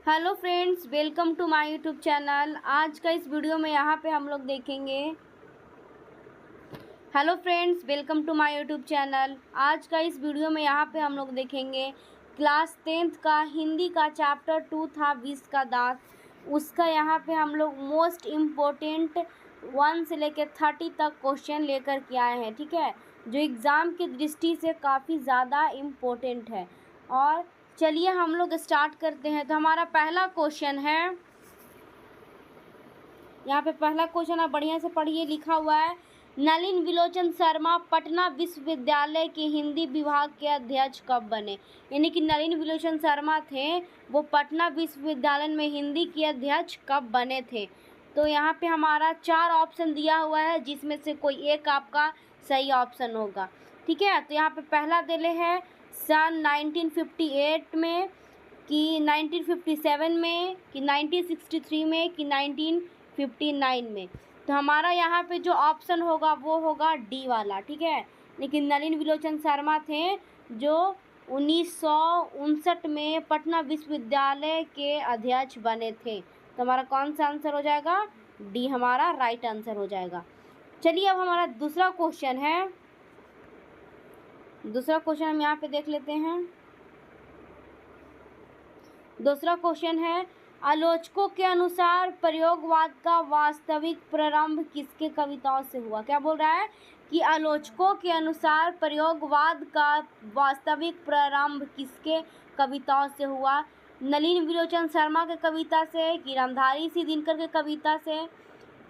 Hello friends, welcome to my YouTube channel. आज का इस वीडियो में यहाँ पे हम लोग देखेंगे hello friends, welcome to my YouTube channel. आज का इस वीडियो में यहाँ पे हम लोग देखेंगे क्लास 10th का हिंदी का चैप्टर 2 था 20 का दांत। उसका यहाँ पे हम लोग मोस्ट इम्पोर्टेंट 1 से लेकर 30 तक क्वेश्चन लेकर के आए हैं, ठीक है, जो एग्ज़ाम की दृष्टि से काफ़ी ज़्यादा इम्पोर्टेंट है। और चलिए हम लोग स्टार्ट करते हैं। तो हमारा पहला क्वेश्चन है, यहाँ पे पहला क्वेश्चन आप बढ़िया से पढ़िए। लिखा हुआ है, नलिन विलोचन शर्मा पटना विश्वविद्यालय के हिंदी विभाग के अध्यक्ष कब बने। यानी कि नलिन विलोचन शर्मा थे, वो पटना विश्वविद्यालय में हिंदी के अध्यक्ष कब बने थे। तो यहाँ पे हमारा 4 ऑप्शन दिया हुआ है, जिसमें से कोई एक आपका सही ऑप्शन होगा, ठीक है। तो यहाँ पे पहला दिले है सन 1958 में, कि 1957 में, कि 1963 में, कि 1959 में। तो हमारा यहाँ पे जो ऑप्शन होगा वो होगा डी वाला, ठीक है। लेकिन नलिन विलोचन शर्मा थे जो 1959 में पटना विश्वविद्यालय के अध्यक्ष बने थे। तो हमारा कौन सा आंसर हो जाएगा? डी हमारा राइट आंसर हो जाएगा। चलिए अब हमारा दूसरा क्वेश्चन है। दूसरा क्वेश्चन हम यहाँ पे देख लेते हैं। दूसरा क्वेश्चन है, आलोचकों के अनुसार प्रयोगवाद का वास्तविक प्रारंभ किसके कविताओं से हुआ। क्या बोल रहा है कि आलोचकों के अनुसार प्रयोगवाद का वास्तविक प्रारंभ किसके कविताओं से हुआ। नलिन विलोचन शर्मा के कविता से, कि रामधारी सिंह दिनकर के कविता से,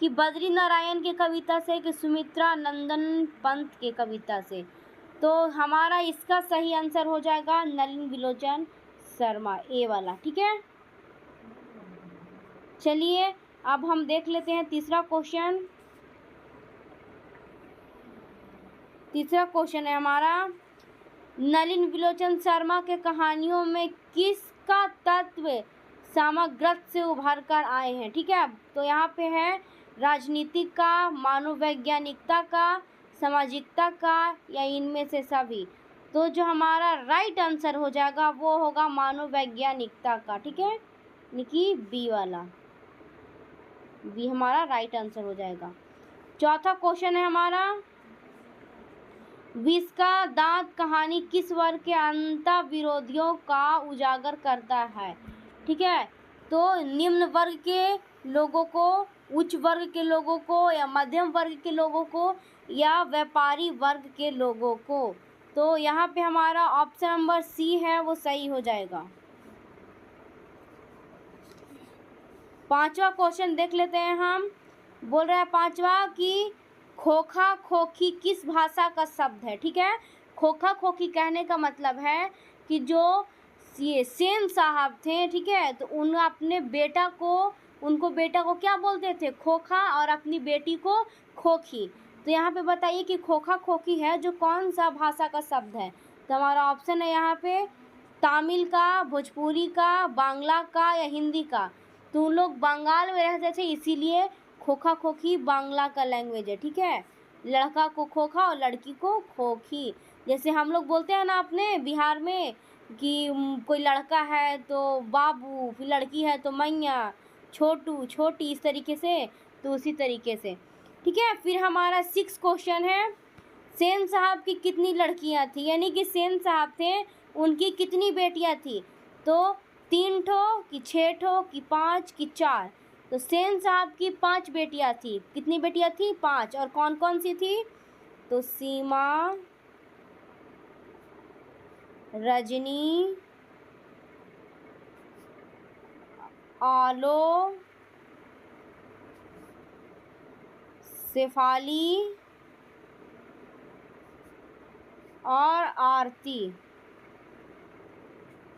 कि बद्री नारायण के कविता से, कि सुमित्रा नंदन पंत के कविता से। तो हमारा इसका सही आंसर हो जाएगा नलिन विलोचन शर्मा, ए वाला, ठीक है। चलिए अब हम देख लेते हैं तीसरा क्वेश्चन। तीसरा क्वेश्चन है हमारा, नलिन विलोचन शर्मा के कहानियों में किसका तत्व समग्रता से उभर कर आए हैं, ठीक है। तो यहाँ पे है राजनीतिक का, मानववैज्ञानिकता का, सामाजिकता का, या इनमें से सभी। तो जो हमारा राइट आंसर हो जाएगा वो होगा मानववैज्ञानिकता का, ठीक है, यानी कि बी वाला, बी हमारा राइट आंसर हो जाएगा। चौथा क्वेश्चन है हमारा, 20 का दांत कहानी किस वर्ग के अंतर विरोधियों का उजागर करता है, ठीक है। तो निम्न वर्ग के लोगों को, उच्च वर्ग के लोगों को, या मध्यम वर्ग के लोगों को, या व्यापारी वर्ग के लोगों को। तो यहाँ पे हमारा ऑप्शन नंबर सी है वो सही हो जाएगा। पांचवा क्वेश्चन देख लेते हैं हम। बोल रहा है पांचवा कि खोखा खोखी किस भाषा का शब्द है, ठीक है। खोखा खोखी कहने का मतलब है कि जो ये सेन साहब थे, ठीक है, तो उन अपने बेटा को, उनको बेटा को क्या बोलते थे? खोखा, और अपनी बेटी को खोखी। तो यहाँ पे बताइए कि खोखा खोखी है जो कौन सा भाषा का शब्द है। तो हमारा ऑप्शन है यहाँ पे तमिल का, भोजपुरी का, बांग्ला का, या हिंदी का। तो उन लोग बंगाल में रहते थे, इसीलिए खोखा खोखी बांग्ला का लैंग्वेज है, ठीक है। लड़का को खोखा और लड़की को खोखी। जैसे हम लोग बोलते हैं ना अपने बिहार में कि कोई लड़का है तो बाबू, फिर लड़की है तो मैया, छोटू छोटी, इस तरीके से। तो उसी तरीके से, ठीक है। फिर हमारा 6 क्वेश्चन है, सेन साहब की कितनी लड़कियां थी, यानी कि सेन साहब थे, उनकी कितनी बेटियां थी। तो 3 ठो, कि 6 ठो, कि 5, कि 4। तो सेन साहब की 5 बेटियां थी। कितनी बेटियां थी? 5। और कौन कौन सी थी? तो सीमा, रजनी, आलो, शेफाली और आरती,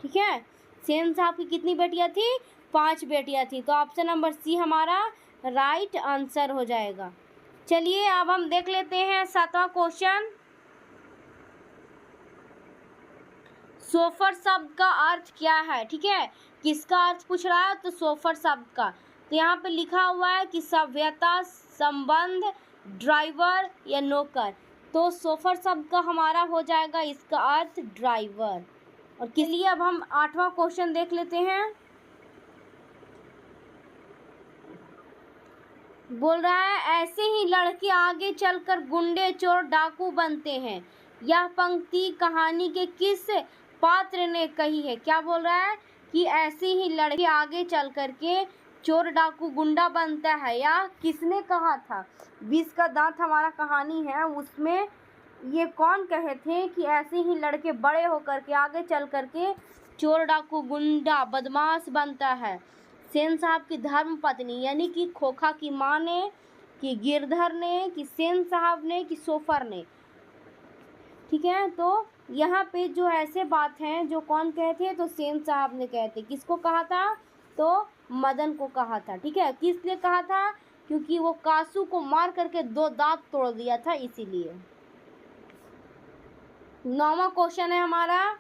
ठीक है। सेन साहब की कितनी बेटियां थी? 5 बेटियां थी। तो ऑप्शन नंबर सी हमारा राइट आंसर हो जाएगा। चलिए अब हम देख लेते हैं 7वां क्वेश्चन। सोफर शब्द का अर्थ क्या है, ठीक है। किसका अर्थ पूछ रहा है? तो सोफर शब्द का। तो यहाँ पे लिखा हुआ है कि सभ्यता, संबंध, ड्राइवर, या नौकर। तो सोफर शब्द का हमारा हो जाएगा इसका अर्थ ड्राइवर। और किस लिए अब हम 8वां क्वेश्चन देख लेते हैं। बोल रहा है ऐसे ही लड़के आगे चलकर गुंडे चोर डाकू बनते हैं। यह पंक्ति कहानी के किस पात्र ने कही है? क्या बोल रहा है कि ऐसे ही लड़के आगे चल कर के चोर डाकू गुंडा बनता है, या किसने कहा था? 20 का दांत हमारा कहानी है, उसमें ये कौन कहे थे कि ऐसे ही लड़के बड़े होकर के आगे चल कर के चोर डाकू गुंडा बदमाश बनता है? सेन साहब की धर्म पत्नी यानी कि खोखा की माँ ने, कि गिरधर ने, कि सेन साहब ने, कि सोफर ने। ठीक है, तो यहाँ पे जो ऐसे बात हैं जो कौन कहे थे, तो सेन साहब ने कहे थे। किसको कहा था? तो मदन को कहा था। ठीक है, किस लिए कहा था? क्योंकि वो कासू को मार करके 2 दांत तोड़ दिया था, इसीलिए। 9वां क्वेश्चन है हमारा,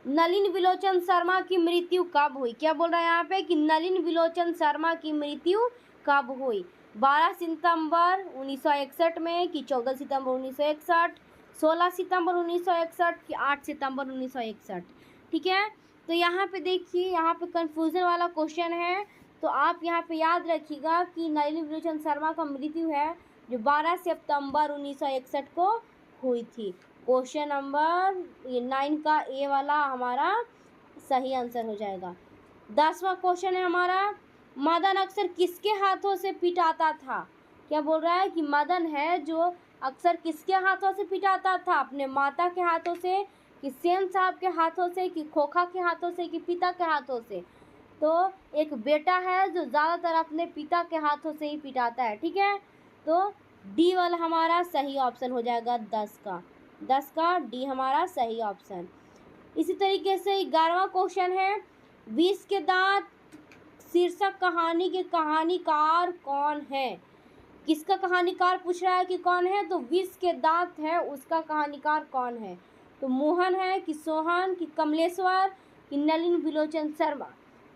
नलिन विलोचन शर्मा की मृत्यु कब हुई? क्या बोल रहा है यहाँ पे कि नलिन विलोचन शर्मा की मृत्यु कब हुई? 12 सितंबर 1961 में, कि 14 सितंबर 1961, 16 सितंबर 1961, कि 8 सितंबर 1961? ठीक है, तो यहाँ पे देखिए, यहाँ पे कन्फ्यूज़न वाला क्वेश्चन है, तो आप यहाँ पे याद रखिएगा कि नलिन विलोचन शर्मा का मृत्यु है जो 12 सितंबर 1961 को हुई थी। क्वेश्चन नंबर 9 का ए वाला हमारा सही आंसर हो जाएगा। 10वां क्वेश्चन है हमारा, मदन अक्सर किसके हाथों से पिटाता था? क्या बोल रहा है कि मदन है जो अक्सर किसके हाथों से पिटाता था? अपने माता के हाथों से, कि सेन साहब के हाथों से, कि खोखा के हाथों से, कि पिता के हाथों से? तो एक बेटा है जो ज़्यादातर अपने पिता के हाथों से ही पिटाता है। ठीक है, तो डी वाला हमारा सही ऑप्शन हो जाएगा 10 का डी हमारा सही ऑप्शन। इसी तरीके से 11वां क्वेश्चन है, 20 के दांत शीर्षक कहानी के कहानीकार कौन है? किसका कहानीकार पूछ रहा है कि कौन है? तो 20 के दांत है, उसका कहानीकार कौन है? तो मोहन है, कि सोहन, कि कमलेश्वर, कि नलिन विलोचन शर्मा?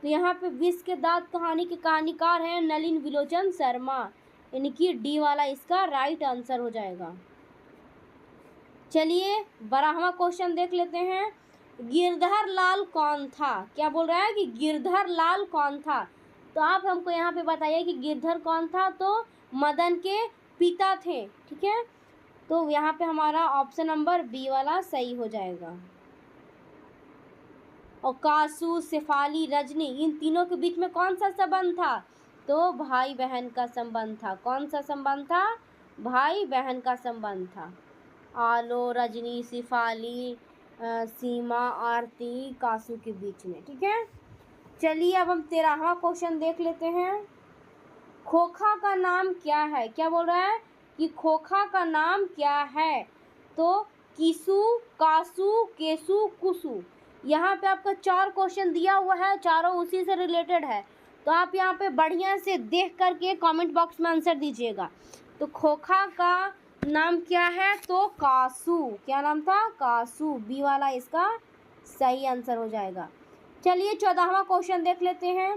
तो यहाँ पे 20 के दांत कहानी के कहानीकार हैं नलिन विलोचन शर्मा, यानी कि डी वाला इसका राइट आंसर हो जाएगा। चलिए 12वां क्वेश्चन देख लेते हैं, गिरधर लाल कौन था? क्या बोल रहा है कि गिरधर लाल कौन था? तो आप हमको यहाँ पे बताइए कि गिरधर कौन था? तो मदन के पिता थे। ठीक है, तो यहाँ पे हमारा ऑप्शन नंबर बी वाला सही हो जाएगा। और कासू, शेफाली, रजनी, इन तीनों के बीच में कौन सा संबंध था? तो भाई बहन का संबंध था। कौन सा संबंध था? भाई बहन का संबंध था। आलो, रजनी, शेफाली, सीमा, आरती, कासू के बीच में। ठीक है, चलिए अब हम 13वां क्वेश्चन देख लेते हैं, खोखा का नाम क्या है? क्या बोल रहा है कि खोखा का नाम क्या है? तो किसु, कासू, केसु, कुसु। यहाँ पे आपका 4 क्वेश्चन दिया हुआ है, चारों उसी से रिलेटेड है, तो आप यहाँ पे बढ़िया से देख करके कमेंट बॉक्स में आंसर दीजिएगा। तो खोखा का नाम क्या है? तो कासू। क्या नाम था? कासू। बी वाला इसका सही आंसर हो जाएगा। चलिए 14वां क्वेश्चन देख लेते हैं,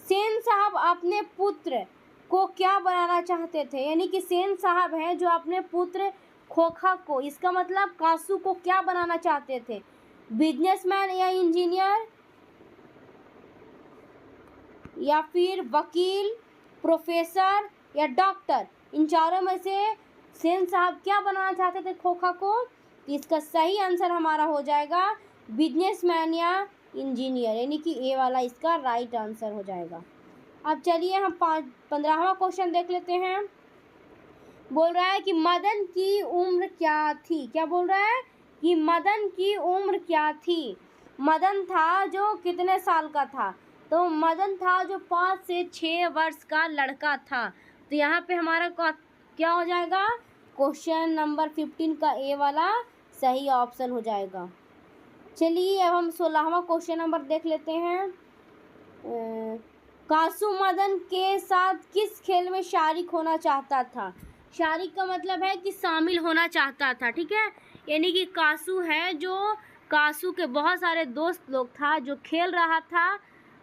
सेन साहब अपने पुत्र को क्या बनाना चाहते थे? यानी कि सेन साहब हैं जो अपने पुत्र खोखा को, इसका मतलब कासू को क्या बनाना चाहते थे? बिजनेसमैन या इंजीनियर, या फिर वकील, प्रोफेसर, या डॉक्टर? इन चारों में से सेन साहब क्या बनाना चाहते थे खोखा को? तो इसका सही आंसर हमारा हो जाएगा बिजनेसमैन या इंजीनियर, यानी कि ए वाला इसका राइट आंसर हो जाएगा। अब चलिए हम 15वां क्वेश्चन देख लेते हैं। बोल रहा है कि मदन की उम्र क्या थी? क्या बोल रहा है कि मदन की उम्र क्या थी? मदन था जो कितने साल का था? तो मदन था जो 5 से 6 वर्ष का लड़का था। तो यहाँ पे हमारा क्या हो जाएगा? क्वेश्चन नंबर 15 का ए वाला सही ऑप्शन हो जाएगा। चलिए अब हम 16वां क्वेश्चन नंबर देख लेते हैं, कासू मदन के साथ किस खेल में शारिक होना चाहता था? शारिक का मतलब है कि शामिल होना चाहता था। ठीक है, यानी कि कासू है जो, कासू के बहुत सारे दोस्त लोग था जो खेल रहा था,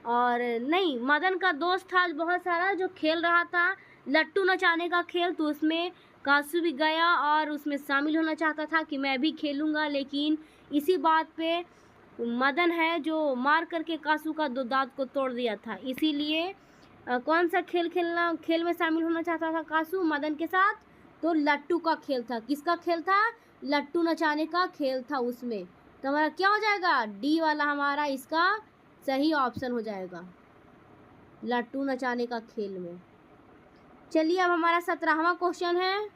और नहीं, मदन का दोस्त था बहुत सारा जो खेल रहा था लट्टू नचाने का खेल, तो उसमें कासू भी गया और उसमें शामिल होना चाहता था कि मैं भी खेलूँगा, लेकिन इसी बात पे मदन है जो मार करके कासू का 2 दांत को तोड़ दिया था, इसीलिए कौन सा खेल में शामिल होना चाहता था कासू मदन के साथ? तो लट्टू का खेल था। किसका खेल था? लट्टू नचाने का खेल था उसमें। तो हमारा क्या हो जाएगा? डी वाला हमारा इसका सही ऑप्शन हो जाएगा, लट्टू नचाने का खेल में। चलिए अब हमारा 17वां क्वेश्चन है।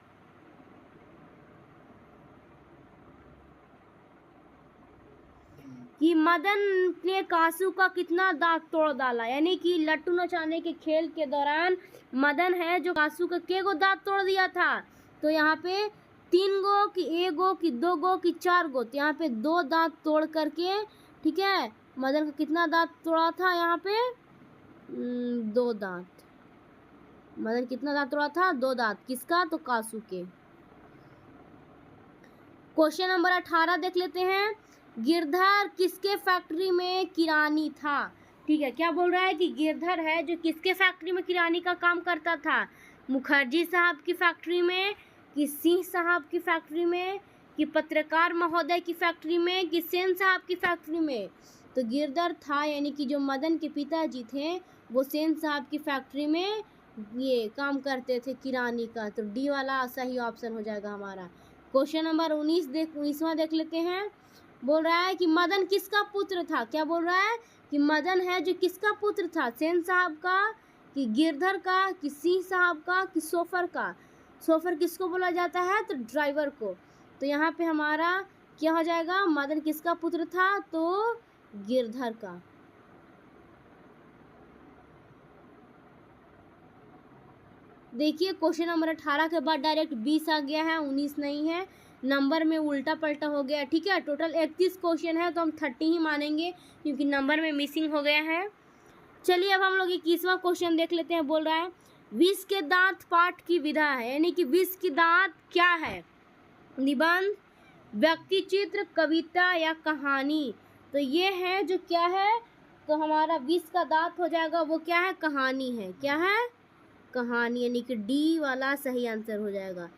कि मदन ने कासू का कितना दांत तोड़ डाला, यानी कि लट्टू नचाने के खेल के दौरान मदन है जो कासू का के गो दांत तोड़ दिया था? तो यहाँ पे 3 गो कि 1 गो कि 2 गो कि 4 गो? तो यहाँ पे 2 दांत तोड़ करके, ठीक है, मदन का कितना दांत तोड़ा था यहाँ पे? 2 दांत। मदन कितना दांत तोड़ा था? 2 दांत। किसका? तो कासू के। क्वेश्चन नंबर 18 देख लेते हैं। गिरधर किसके फैक्ट्री में किरानी था? ठीक है, क्या बोल रहा है कि गिरधर है जो किसके फैक्ट्री में किरानी का काम करता था? मुखर्जी साहब की फैक्ट्री में, कि सिंह साहब की फैक्ट्री में, कि पत्रकार महोदय की फैक्ट्री में, कि सेन साहब की फैक्ट्री में? तो गिरधर था, यानी कि जो मदन के पिताजी थे वो सेन साहब की फैक्ट्री में ये काम करते थे किरानी का। तो डी वाला सही ऑप्शन हो जाएगा हमारा। क्वेश्चन नंबर 19वां देख लेते हैं। बोल रहा है कि मदन किसका पुत्र था? क्या बोल रहा है कि मदन है जो किसका पुत्र था? सेन साहब का, कि गिरधर का, कि सिंह साहब का, कि सोफर का? सोफर किसको बोला जाता है? तो ड्राइवर को। तो यहाँ पे हमारा क्या हो जाएगा? मदन किसका पुत्र था? तो गिरधर का। देखिए क्वेश्चन नंबर 18 के बाद डायरेक्ट 20 आ गया है, 19 नहीं है, नंबर में उल्टा पलटा हो गया। ठीक है, टोटल 31 क्वेश्चन है तो हम 30 ही मानेंगे क्योंकि नंबर में मिसिंग हो गया है। चलिए अब हम लोग 21वां क्वेश्चन देख लेते हैं। बोल रहा है विष के दांत पाठ की विधा है, यानी कि विष की दांत क्या है? निबंध, व्यक्ति चित्र, कविता या कहानी? तो ये है जो क्या है, तो हमारा विष का दांत हो जाएगा वो क्या है? कहानी है। क्या है? कहानी, यानी कि डी वाला सही आंसर हो जाएगा।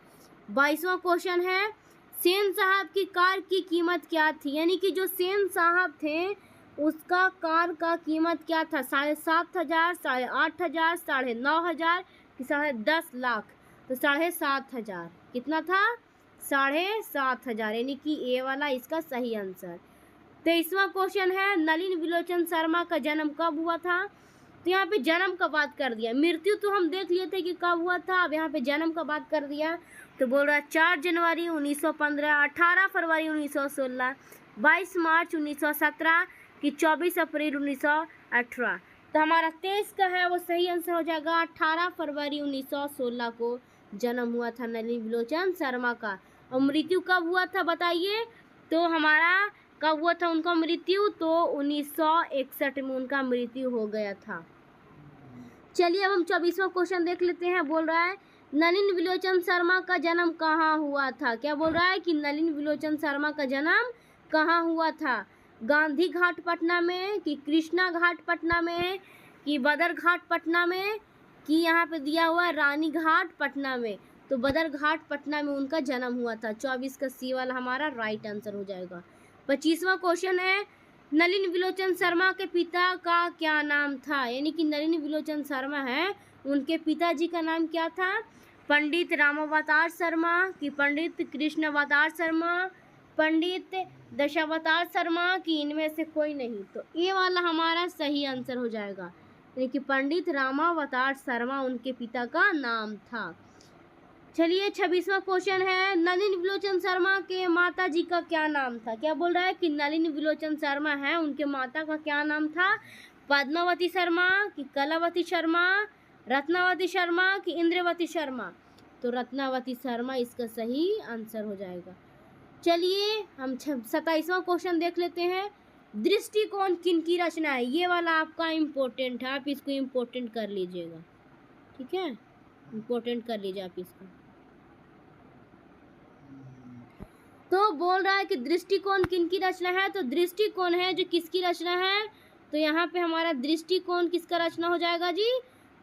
22वां क्वेश्चन है सेन साहब की कार की कीमत क्या थी? यानी कि जो सेन साहब थे उसका कार का कीमत क्या था? 7,500, 8,500, 9,500 कि 10.5 लाख? तो 7,500। कितना था? 7,500, यानी कि ए वाला इसका सही आंसर। 23वां क्वेश्चन है नलिन विलोचन शर्मा का जन्म कब हुआ था? तो यहाँ पे जन्म का बात कर दिया, मृत्यु तो हम देख लिए थे कि कब हुआ था, अब यहाँ पे जन्म का बात कर दिया। तो बोल रहा है 4 जनवरी 1915, 18 फरवरी 1916, 22 मार्च 1917 कि 24 अप्रैल 1918। तो हमारा 23 का है वो सही आंसर हो जाएगा। 18 फरवरी 1916 को जन्म हुआ था नलिन विलोचन शर्मा का। और मृत्यु कब हुआ था बताइए? तो हमारा कब हुआ था उनका मृत्यु? तो 1961 में उनका मृत्यु हो गया था। चलिए अब हम 24वां क्वेश्चन देख लेते हैं। बोल रहा है नलिन विलोचन शर्मा का जन्म कहाँ हुआ था? क्या बोल रहा है कि नलिन विलोचन शर्मा का जन्म कहाँ हुआ था? गांधी घाट पटना में, कि कृष्णा घाट पटना में, कि बदर घाट पटना में, कि यहाँ पे दिया हुआ है रानी घाट पटना में? तो बदर घाट पटना में उनका जन्म हुआ था। 24 का सी वाला हमारा राइट आंसर हो जाएगा। 25वां क्वेश्चन है नलिन विलोचन शर्मा के पिता का क्या नाम था? यानी कि नलिन विलोचन शर्मा है उनके पिताजी का नाम क्या था? पंडित रामावतार शर्मा, कि पंडित कृष्णावतार शर्मा, पंडित दशावतार शर्मा, कि इनमें से कोई नहीं? तो ये वाला हमारा सही आंसर हो जाएगा, यानी कि पंडित रामावतार शर्मा उनके पिता का नाम था। चलिए 26वां क्वेश्चन है नलिन विलोचन शर्मा के माता जी का क्या नाम था? क्या बोल रहा है कि नलिन विलोचन शर्मा है उनके माता का क्या नाम था? पद्मावती शर्मा, कि कलावती शर्मा, रत्नावती शर्मा, कि इंद्रवती शर्मा? तो रत्नावती शर्मा इसका सही आंसर हो जाएगा। चलिए हम 27वां क्वेश्चन देख लेते हैं। दृष्टिकोण किनकी रचना है? ये वाला आपका इम्पोर्टेंट है, आप इसको इम्पोर्टेंट कर लीजिएगा। ठीक है, इम्पोर्टेंट कर लीजिए आप इसको। तो बोल रहा है कि दृष्टिकोण किनकी रचना है? तो दृष्टिकोण है जो किसकी रचना है? तो यहाँ पे हमारा दृष्टिकोण किसका रचना हो जाएगा जी?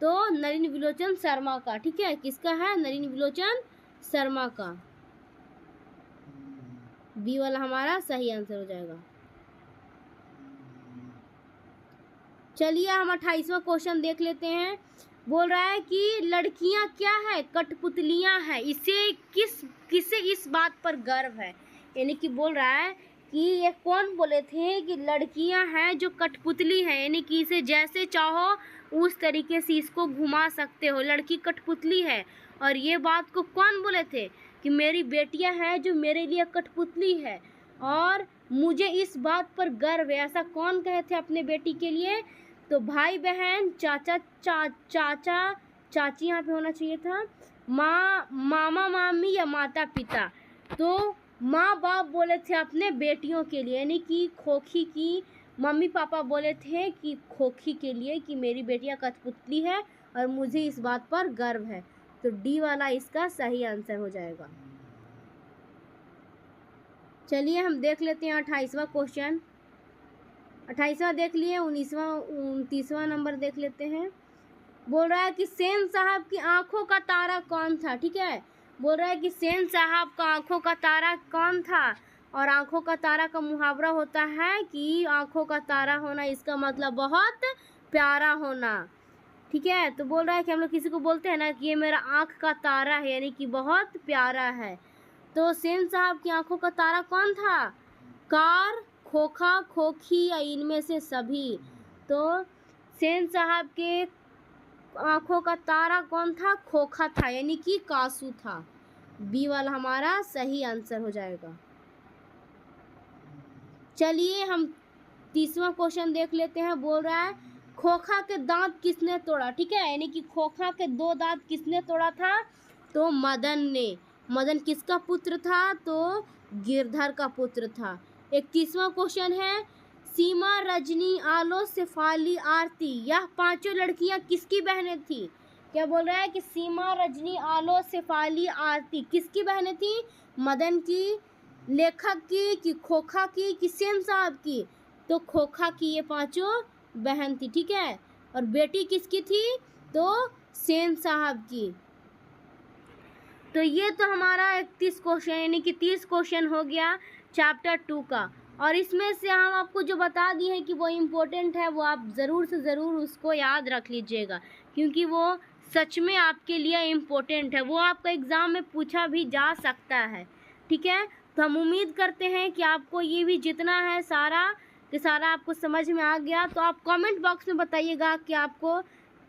तो नलिन विलोचन शर्मा का। ठीक है, किसका है? नलिन विलोचन शर्मा का। बी वाला हमारा सही आंसर हो जाएगा। चलिए हम 28वां क्वेश्चन देख लेते हैं। बोल रहा है कि लड़कियां क्या है, कठपुतलियां हैं। इसे किसे इस बात पर गर्व है, यानी कि बोल रहा है कि ये कौन बोले थे कि लड़कियां हैं जो कठपुतली है, यानी कि इसे जैसे चाहो उस तरीके से इसको घुमा सकते हो, लड़की कठपुतली है। और ये बात को कौन बोले थे कि मेरी बेटियां हैं जो मेरे लिए कठपुतली है और मुझे इस बात पर गर्व है। ऐसा कौन कहे थे अपने बेटी के लिए? तो भाई बहन, चाचा चाची यहाँ पे होना चाहिए था, मामा मामी या माता पिता। तो माँ बाप बोले थे अपने बेटियों के लिए, यानी कि खोखी की मम्मी पापा बोले थे कि खोखी के लिए कि मेरी बेटियाँ कठपुतली है और मुझे इस बात पर गर्व है। तो डी वाला इसका सही आंसर हो जाएगा। चलिए हम देख लेते हैं 28वां क्वेश्चन। 28वां देख लिए, 29वां नंबर देख लेते हैं। बोल रहा है कि सेन साहब की आंखों का तारा कौन था। ठीक है, बोल रहा है कि सेन साहब का आंखों का तारा कौन था। और आंखों का तारा का मुहावरा होता है कि आंखों का तारा होना, इसका मतलब बहुत प्यारा होना। ठीक है, तो बोल रहा है कि हम लोग किसी को बोलते हैं ना कि ये मेरा आँख का तारा है, यानी कि बहुत प्यारा है। तो सेन साहब की आंखों का तारा कौन था? कार, खोखा, खोखी या इनमें से सभी। तो सेन साहब के आंखों का तारा कौन था? खोखा था, यानी कि कासू था। बी वाला हमारा सही आंसर हो जाएगा। चलिए हम 30वां क्वेश्चन देख लेते हैं। बोल रहा है खोखा के दांत किसने तोड़ा। ठीक है, यानी कि खोखा के 2 दांत किसने तोड़ा था? तो मदन ने। मदन किसका पुत्र था? तो गिरधर का पुत्र था। 31वां क्वेश्चन है, सीमा, रजनी, आलो, शेफाली, आरती, यह 5 लड़कियां किसकी बहनें थी? क्या बोल रहा है कि सीमा, रजनी, आलो, शेफाली, आरती किसकी बहनें थी? मदन की, लेखक की, कि खोखा की, कि सेन साहब की? तो खोखा की ये 5 बहन थी। ठीक है, और बेटी किसकी थी? तो सेन साहब की। तो ये तो हमारा 31 क्वेश्चन यानी कि 30 क्वेश्चन हो गया चैप्टर 2 का। और इसमें से हम आपको जो बता दिए हैं कि वो इम्पोर्टेंट है, वो आप ज़रूर से ज़रूर उसको याद रख लीजिएगा, क्योंकि वो सच में आपके लिए इम्पोर्टेंट है। वो आपका एग्ज़ाम में पूछा भी जा सकता है। ठीक है, तो हम उम्मीद करते हैं कि आपको ये भी जितना है सारा कि सारा आपको समझ में आ गया। तो आप कमेंट बॉक्स में बताइएगा कि आपको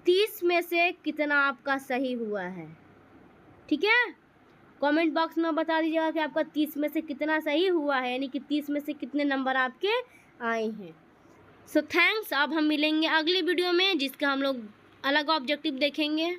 30 में से कितना आपका सही हुआ है। ठीक है, कमेंट बॉक्स में बता दीजिएगा कि आपका 30 में से कितना सही हुआ है, यानी कि 30 में से कितने नंबर आपके आए हैं। So thanks. अब हम मिलेंगे अगली वीडियो में जिसका हम लोग अलग ऑब्जेक्टिव देखेंगे।